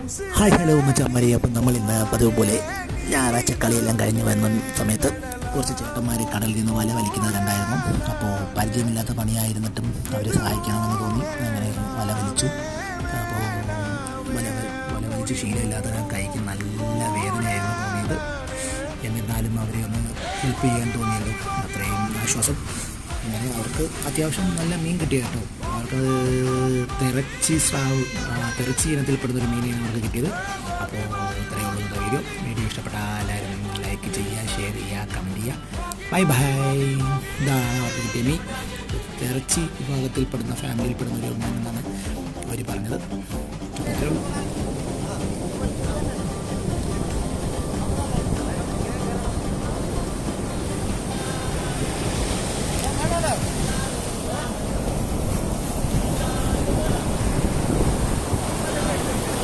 Hi hello മച്ചാന്മാരെ. അപ്പം നമ്മൾ ഇന്ന് പതിവ് പോലെ ഞായറാഴ്ച കളിയെല്ലാം കഴിഞ്ഞ് വന്ന സമയത്ത് കുറച്ച് ചേട്ടന്മാർ കടലിൽ നിന്ന് വല വലിക്കുന്നത് കണ്ടായിരുന്നു. അപ്പോൾ പരിചയമില്ലാത്ത പണിയായിരുന്നിട്ടും അവരെ സഹായിക്കണമെന്ന് തോന്നി. അങ്ങനെ വല വലിച്ചു. അപ്പോൾ വല വലിച്ച് ശീലമില്ലാത്ത കൈക്ക് നല്ല വേദനയായിരുന്നു തോന്നിയത്. എന്നിരുന്നാലും അവരെ ഒന്ന് ഹെൽപ്പ് ചെയ്യാൻ തോന്നിയല്ലോ, അത്രയും ആശ്വാസം. അങ്ങനെ അവർക്ക് അത്യാവശ്യം നല്ല മീൻ കിട്ടിയ കേട്ടോ. അവർക്ക് തെറച്ചി ഇനത്തിൽപ്പെടുന്നൊരു മീനാണ് അവർക്ക് കിട്ടിയത്. അപ്പോൾ ഇത്രയേ ഉള്ളൂ വീഡിയോ ഇഷ്ടപ്പെട്ടാൽ എല്ലാവരും ലൈക്ക് ചെയ്യുക, ഷെയർ ചെയ്യുക, കമൻറ്റ് ചെയ്യുക. Bye bye. ഇതാണ് അവർക്ക് കിട്ടിയ മീൻ. തെറച്ചി വിഭാഗത്തിൽപ്പെടുന്ന ഫാമിലിയിൽപ്പെടുന്ന ഒരു മീൻ എന്നാണ് അവർ പറഞ്ഞത്. അത്രയേ ഉള്ളൂ.